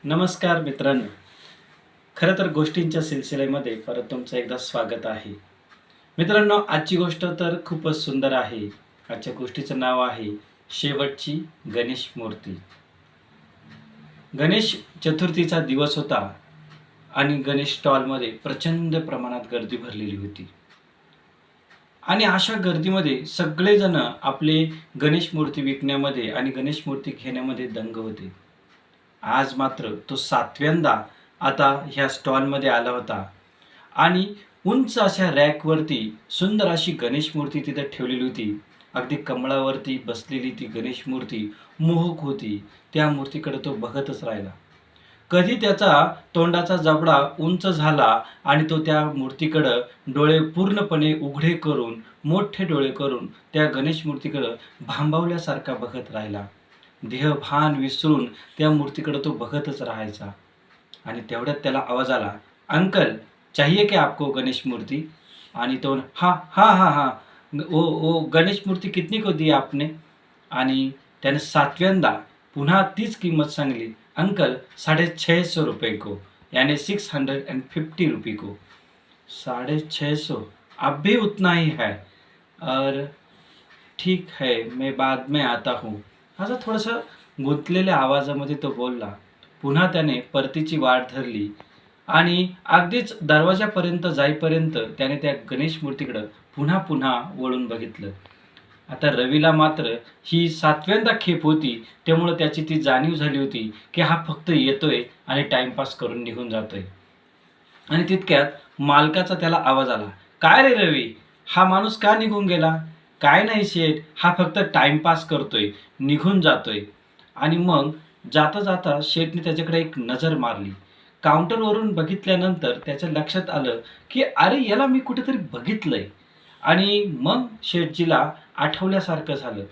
नमस्कार मित्रांनो. खरं तर गोष्टींच्या सिलसिलेमध्ये परत तुमचं एकदा स्वागत आहे. मित्रांनो, आजची गोष्ट तर खूपच सुंदर आहे. आजच्या गोष्टीचं नाव आहे शेवटची गणेश मूर्ती. गणेश चतुर्थीचा दिवस होता आणि गणेश स्टॉलमध्ये प्रचंड प्रमाणात गर्दी भरलेली होती. आणि अशा गर्दीमध्ये सगळेजण आपले गणेश मूर्ती विकण्यामध्ये आणि गणेश मूर्ती घेण्यामध्ये दंग होते. आज मात्र तो 7व्यांदा आता ह्या स्टॉलमध्ये आला होता आणि उंच अशा रॅकवरती सुंदर अशी गणेश मूर्ती तिथे ठेवलेली होती. अगदी कमळावरती बसलेली ती गणेश मूर्ती मोहक होती. त्या मूर्तीकडे तो बघतच राहिला. कधी त्याचा तोंडाचा जबडा उंच झाला आणि तो त्या मूर्तीकडं डोळे पूर्णपणे उघडे करून, मोठे डोळे करून त्या गणेश मूर्तीकडं भांबावल्यासारखा बघत राहिला. देहभान विसरून त्या मूर्तीकडे तो बघतच राहायचा. आणि तेवढ्यात त्याला आवाज आला, "अंकल, चाहिए क्या आपको गणेश मूर्ति?" आणि तो "हाँ हाँ हाँ हाँ, वो गणेश मूर्ति कितनी को दी आपने?" आणि त्याने 7व्यांदा पुन्हा तीच किंमत सांगली, "अंकल, 650 रुपये को, यानी 650 रुपये को." 650, अब भी उतना ही है, और ठीक है, मैं बाद में आता हूँ, असं थोडंसं गुंतलेल्या आवाजामध्ये तो बोलला. पुन्हा त्याने परतीची वाट धरली आणि अगदीच दरवाजापर्यंत जाईपर्यंत त्याने त्या गणेश मूर्तीकडं पुन्हा पुन्हा वळून बघितलं. आता रवीला मात्र ही 7व्यांदा खेप होती, त्यामुळं त्याची ती जाणीव झाली होती की हा फक्त येतोय आणि टाईमपास करून निघून जातोय. आणि तितक्यात मालकाचा त्याला आवाज आला, "काय रे रवी, हा माणूस का निघून गेला?" "काय नाही शेठ, हा फक्त टाईमपास करतोय, निघून जातोय." आणि मग जाता जाता शेठने त्याच्याकडे एक नजर मारली. काउंटरवरून बघितल्यानंतर त्याच्या लक्षात आलं की अरे, याला मी कुठेतरी बघितलंय. आणि मग शेठजीला आठवल्यासारखं झालं.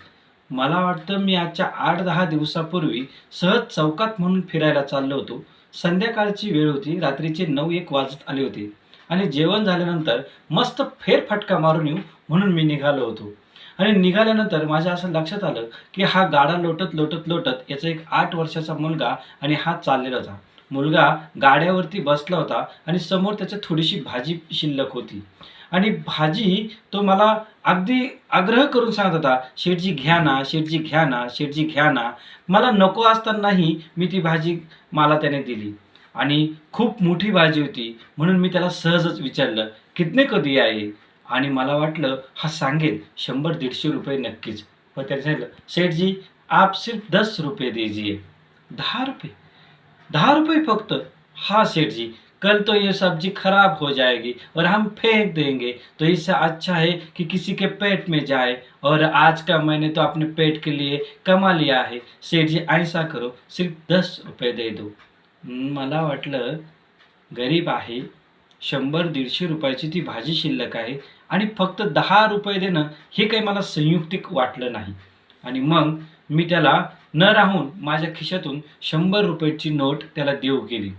"मला वाटतं मी आजच्या 8-10 दिवसापूर्वी सहज चौकात म्हणून फिरायला चाललो होतो. संध्याकाळची वेळ होती, रात्रीचे 9-1 वाजत आले होते आणि जेवण झाल्यानंतर मस्त फेरफटका मारून येऊ म्हणून मी निघालो होतो. आणि निघाल्यानंतर माझ्या असं लक्षात आलं की हा गाडा लोटत लोटत लोटत याचा एक 8 वर्षाचा मुलगा आणि हा चाललेला होता. मुलगा गाड्यावरती बसला होता आणि समोर त्याच्या थोडीशी भाजी शिल्लक होती. आणि भाजी तो मला अगदी आग्रह करून सांगत होता, "शेठजी घ्या ना, शेठजी घ्या ना, शेठजी घ्या ना." मला नको असतानाही मी ती भाजी मला त्याने दिली. आणि खूप मोठी भाजी होती म्हणून मी त्याला सहजच विचारलं, "कितने को दिया ये?" आणि मला वाटलं हा सांगेल 100-150 रुपये नक्कीच. पण त्याने सांगितलं, "सेठ जी, आप सिर्फ 10 रुपये दीजिए." 10 रुपये? 10 रुपये फक्त? "हाँ सेठ जी, कल तो ये सब्जी खराब हो जाएगी और हम फेंक देंगे, तो इससे अच्छा है कि किसी के पेट में जाए, और आज का मैंने तो अपने पेट के लिए कमा लिया है. सेठ जी, ऐसा करो, सिर्फ 10 रुपये दे दो." मला वाटलं गरीब आहे, 100-150 रुपयाची ती भाजी शिल्लक आहे आणि फक्त 10 रुपये देणं हे काही मला संयुक्तिक वाटलं नाही. आणि मग मी त्याला न राहून माझ्या खिशातून 100 रुपयाची नोट त्याला देऊ केली.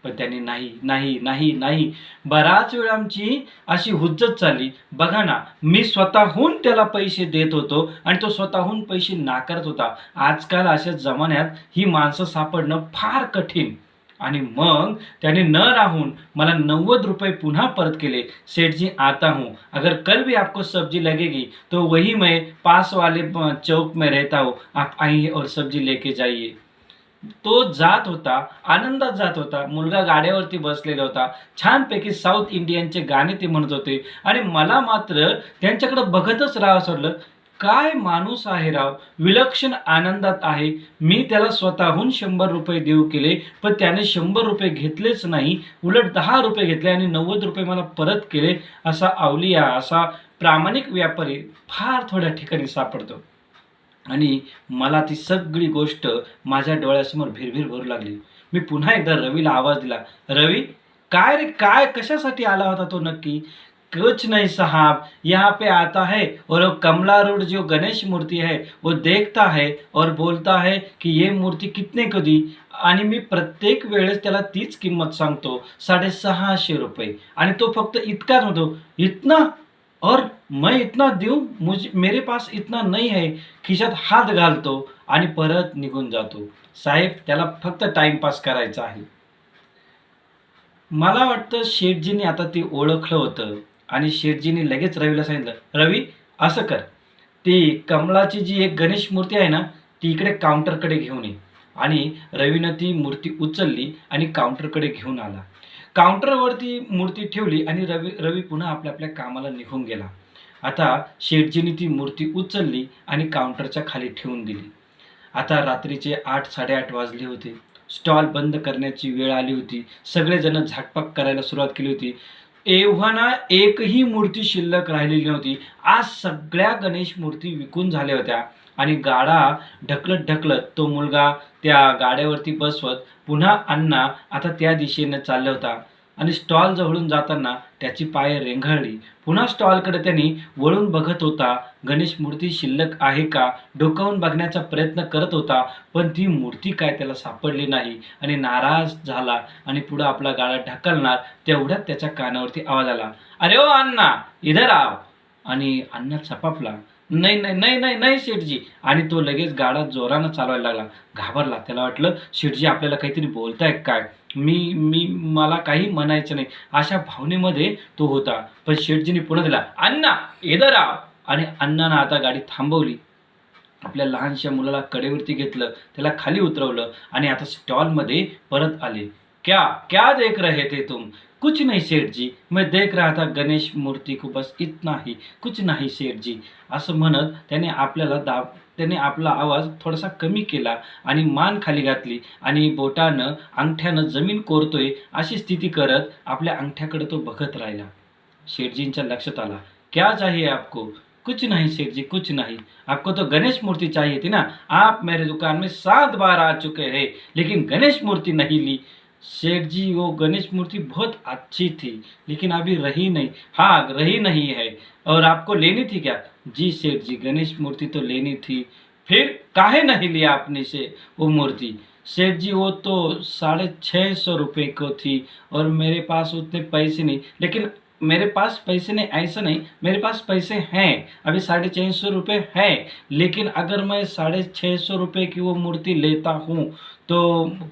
पण त्याने नाही, नाही, नाही, नाही. बराच वेळ आमची अशी हुज्जत चालली. बघा ना, मी स्वतःहून त्याला पैसे देत होतो आणि तो स्वतःहून पैसे नाकारत होता. आजकाल अशा जमान्यात ही माणसं सापडणं फार कठीण. आणि मग त्याने न राहून मला 90 रुपये पुन्हा परत केले. "सेठ जी, आता हूँ. अगर कल भी आपको सब्जी लगेगी तो वही मैं पास वाले चौक में रहता हूँ. आप आइए और सब्जी लेके जाइए." तो जात होता, आनंदात जात होता. मुलगा गाड्यावरती बसलेला होता. छानपैकी साऊथ इंडियनचे गाणे ते म्हणत होते आणि मला मात्र त्यांच्याकडे बघतच राहावसं वाटलं. काय माणूस आहे राव! विलक्षण आनंदात आहे. मी त्याला स्वतःहून 100 रुपये देऊ केले, पण त्याने 100 रुपये घेतलेच नाही. उलट 10 रुपये घेतले आणि 90 रुपये मला परत केले. असा अवलिया, असा प्रामाणिक व्यापारी फार थोड्या ठिकाणी सापडतो. आणि मला ती सगळी गोष्ट माझ्या डोळ्यासमोर भिरभिर भरू लागली. मी पुन्हा एकदा रवीला आवाज दिला, "रवी, काय रे, काय कशासाठी आला होता तो नक्की?" "कुछ नहीं साहब, यहाँ पे आता है और वो कमला रोड जो गणेश मूर्ति है वो देखता है और बोलता है कि ये मूर्ति कितने को दी." आणि मी प्रत्येक वेळेस त्याला तीच किंमत सांगतो, 650 रुपये. आणि तो फक्त इतकाच म्हणतो, "इतना? और मैं इतना दूँ? मेरे पास इतना नहीं है." खिशात हात घालतो आणि परत निघून जातो. साहेब, त्याला फक्त टाइमपास करायचा आहे. मला वाटतं शेठजींनी आता ते ओळखलं होतं आणि शेठजींनी लगेच रवीला सांगितलं, "रवी, असं कर, ती कमळाची जी एक गणेश मूर्ती आहे ना, ती इकडे काउंटरकडे घेऊन ये." आणि रवीनं ती मूर्ती उचलली आणि काउंटरकडे घेऊन आला. काउंटरवरती मूर्ती ठेवली आणि रवी रवी पुन्हा आपल्या आपल्या कामाला निघून गेला. आता शेठजींनी ती मूर्ती उचलली आणि काउंटरच्या खाली ठेवून दिली. आता रात्रीचे 8:30 वाजले होते. स्टॉल बंद करण्याची वेळ आली होती. सगळेजण झाकपाक करायला सुरुवात केली होती. एव्हाना एकही मूर्ती शिल्लक राहिलेली नव्हती. आज सगळ्या गणेश मूर्ती विकून झाल्या होत्या आणि गाडा ढकलत-ढकलत तो मुलगा त्या गाड्यावरती बसवत पुन्हा अण्णा आता त्या दिशेने चालला होता आणि स्टॉल जवळून जाताना त्याची पाय रेंगाळली. पुन्हा स्टॉलकडे त्यांनी वळून बघत होता. गणेश मूर्ती शिल्लक आहे का डोकावून बघण्याचा प्रयत्न करत होता, पण ती मूर्ती काय त्याला सापडली नाही आणि नाराज झाला आणि पुढं आपला गाडा ढकलणार तेवढ्यात त्याच्या कानावरती आवाज आला, "अरे ओ अण्णा, इधर आओ." आणि अण्णा चपापला, "नाही, नाही, नाही, नाही, नाही शेठजी." आणि तो लगेच गाडा जोरानं चालवायला लागला. घाबरला. त्याला वाटलं शेठजी आपल्याला काहीतरी बोलताय काय? मी मी मला काही म्हणायचं नाही, अशा भावनेमध्ये तो होता. पण शेठजींनी पुन्हा दिला, "अण्णा, इधर आओ." आणि अण्णानं आता गाडी थांबवली. आपल्या लहानशा मुलाला कडेवरती घेतलं, त्याला खाली उतरवलं आणि आता स्टॉलमध्ये परत आले. "क्या क्या देख रहे थे तुम?" "कुछ नहीं सेठ जी, मैं देख रहा था गणेश मूर्ति को, बस इतना ही, कुछ नहीं सेठ जी." असं म्हणत त्याने आपला आवाज थोडासा कमी केला आणि मान खाली घातली आणि बोटानं अंगठ्यानं जमीन कोरतोय अशी स्थिती करत आपल्या अंगठ्याकडे तो बघत राहिला. शेठजींच्या लक्षात आला, "क्या चाहिए आपको?" "कुछ नहीं सेठ जी, कुछ नहीं। आपको तो गणेश मूर्ति चाहिए थी ना? आप मेरे दुकान में 7 बार आ चुके हैं, लेकिन गणेश मूर्ति नहीं ली." "सेठ जी, वो गणेश मूर्ति बहुत अच्छी थी, लेकिन अभी रही नहीं।" "हाँ, रही नहीं है। और आपको लेनी थी क्या?" "जी सेठ जी, गणेश मूर्ति तो लेनी थी।" "फिर काहे नहीं लिया आपने से वो मूर्ति?" "सेठ जी, वो तो 650 रुपये को थी और मेरे पास उतने पैसे नहीं।" "लेकिन मेरे पास पैसे नहीं, ऐसा नहीं, मेरे पास पैसे हैं, अभी 650 रुपये हैं, लेकिन अगर मैं 650 रुपये की वो मूर्ति लेता हूँ, तो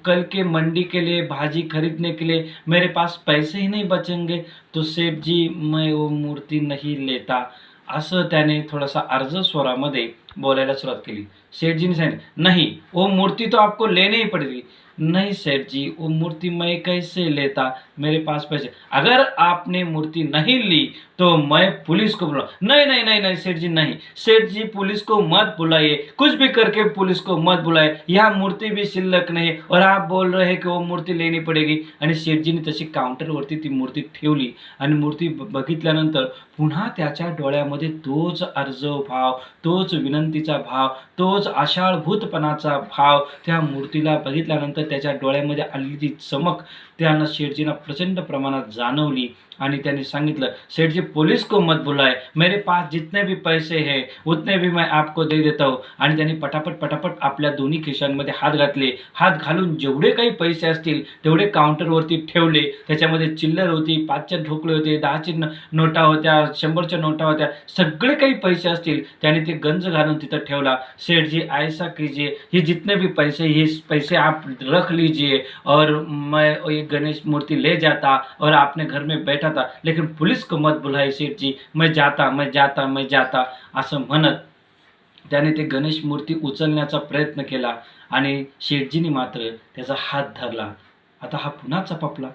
कल के मंडी के लिए, भाजी खरीदने के लिए मेरे पास पैसे ही नहीं बचेंगे, तो सेठ जी मैं वो मूर्ति नहीं लेता." असं त्याने थोडासा अर्ज स्वरामध्ये बोलायला सुरुवात केली. सेठजीने सांगितलं, "नहीं, वो मूर्ति तो आपको लेनी ही पड़ेगी." "नहीं सेठ जी, वो मूर्ति मैं कैसे लेता, मेरे पास पैसे।" "अगर आपने मूर्ति नहीं ली तो मैं पुलिस को बुला।" "नहीं नहीं नहीं नहीं सेठ जी, नहीं सेठ जी, पुलिस को मत बुलाइए, कुछ भी करके पुलिस को मत बुलाइए, यहाँ मूर्ति भी शिल्लक नहीं है और आप बोल रहे हैं कि वो मूर्ति लेनी पड़ेगी." आणि शेठजीने तशी काउंटरवरती ती मूर्ती ठेवली आणि मूर्ती बघितल्यानंतर पुन्हा त्याच्या डोळ्यामध्ये तोच आर्जव भाव, तोच विनंतीचा भाव, तोच आशाळभूतपणाचा भाव त्या मूर्तीला बघितल्यानंतर त्याच्या डोळ्यामध्ये आलेली ती चमक त्यांना शेठजींना प्रचंड प्रमाणात जाणवली आणि त्यांनी सांगितलं, "सेठ जी, पुलिस को मत बुलाए, मेरे पास जितने भी पैसे हैं उतने भी मैं आपको दे देता हूँ." आणि त्यांनी पटापट आपल्या दोन्ही खिशांमध्ये हात घातले. हात घालून जेवढे काही पैसे असतील तेवढे काउंटरवरती ठेवले. त्याच्यामध्ये चिल्लर होती, 5च्या ठोकळे होते, 10ची नोटा होत्या, 100च्या नोटा होत्या. सगळे काही पैसे असतील त्याने ते गंज घालून तिथं ठेवला. "सेठ जी, ऐसा कीजिए, ये जितने भी पैसे, ये पैसे आप रख लीजिए और मैं ये गणेश मूर्ति ले जाता और अपने घर में बैठा था, लेकिन पुलिस को मत बुलाइए सेठ जी, मैं जाता, मैं जाता, मैं जाता." असं म्हणत त्याने ते गणेश मूर्ती उचलण्याचा प्रयत्न केला आणि शेठजीने मात्र त्याचा हात धरला. आता हा पुन्हा चपापला.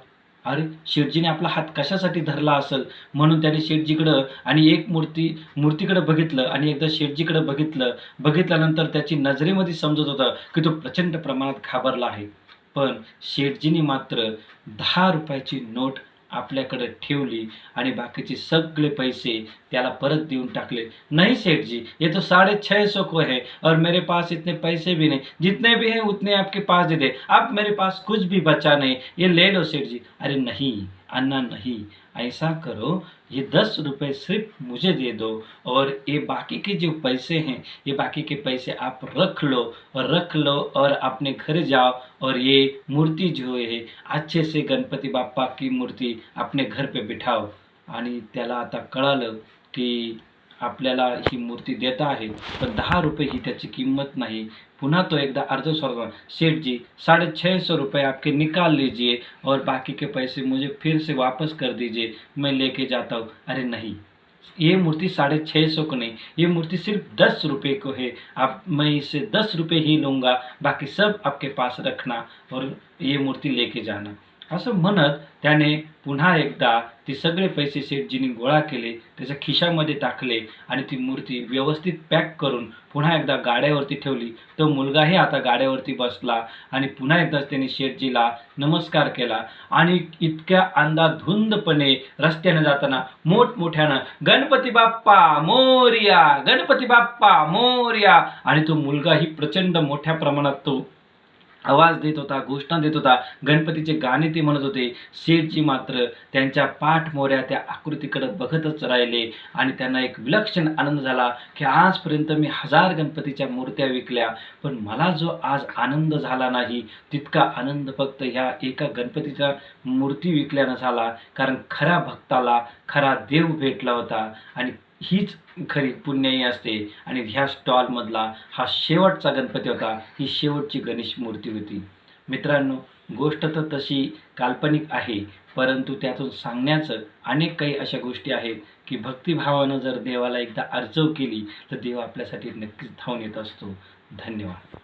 अरे, शेठजीने आपला हात कशासाठी धरला असेल? म्हणून त्याने शेठजीकडं आणि एक मूर्तीकडे बघितलं आणि एकदा शेठजीकडे बघितलं. बघितल्यानंतर त्याची नजरेमध्ये समजत होतं की तो प्रचंड प्रमाणात घाबरला आहे. पण शेठजीने मात्र 10 रुपयाची नोट आपल्याकडे ठेवली आणि बाकीचे सगळे पैसे त्याला परत देऊन टाकले. "नहीं सेठ जी, ये तो 650 को है और मेरे पास इतने पैसे भी नहीं, जितने भी हैं उतने आपके पास दे दे, अब मेरे पास कुछ भी बचा नहीं, ये ले लो सेठ जी." "अरे नहीं अन्ना, नहीं, ऐसा करो, ये 10 रुपये सिर्फ मुझे दे दो और ये बाकी के जो पैसे हैं, ये बाकी के पैसे आप रख लो और अपने घर जाओ और ये मूर्ति जो है अच्छे से गणपति बाप्पा की मूर्ति अपने घर पे बिठाओ." आणि त्याला आता कळालं की आपल्याला ही मूर्ती देता आहे, पण 10 रुपये ही त्याची किंमत नाही. पुनः तो एकदा अर्ज सोडवा, सेठ जी 650 रुपये आपके निकाल लीजिए और बाकी के पैसे मुझे फिर से वापस कर दीजिए, मैं लेके जाता हूँ। अरे नहीं, ये मूर्ति 650 को नहीं, ये मूर्ति सिर्फ 10 रुपये को है। आप मैं इससे 10 रुपये ही लूँगा, बाकी सब आपके पास रखना और ये मूर्ती लेके जाना। असं म्हणत त्याने पुन्हा एकदा ते सगळे पैसे सेठजींनी गोळा केले, त्याच्या खिशामध्ये टाकले आणि ती मूर्ती व्यवस्थित पॅक करून पुन्हा एकदा गाड्यावरती ठेवली। तो मुलगाही आता गाड्यावरती बसला आणि पुन्हा एकदा त्याने शेठजीला नमस्कार केला आणि इतक्या अंधाधुंदपणे रस्त्याने जाताना मोठमोठ्यानं गणपती बाप्पा मोरया, गणपती बाप्पा मोरया, आणि तो मुलगाही प्रचंड मोठ्या प्रमाणात तो आवाज देत होता, घोषणा देत होता, गणपतीचे गाणे ते म्हणत होते। सेठजी मात्र त्यांच्या पाठमोऱ्या त्या आकृतीकडे बघतच राहिले आणि त्यांना एक विलक्षण आनंद झाला की आजपर्यंत मी 1000 गणपतीच्या मूर्त्या विकल्या, पण मला जो आज आनंद झाला नाही तितका आनंद फक्त ह्या एका गणपतीच्या मूर्ती विकल्यानं झाला। कारण खऱ्या भक्ताला खरा देव भेटला होता आणि हीच खरी पुण्याई असते। आणि ह्या स्टॉलमधला हा शेवटचा गणपती होता, ही शेवटची गणेश मूर्ती होती। मित्रांनो, गोष्ट तर तशी काल्पनिक आहे, परंतु त्यातून सांगण्याचं अनेक काही अशा गोष्टी आहेत की भक्तिभावानं जर देवाला एकदा अर्चव केली तर देव आपल्यासाठी नक्कीच धावून येत असतो। धन्यवाद।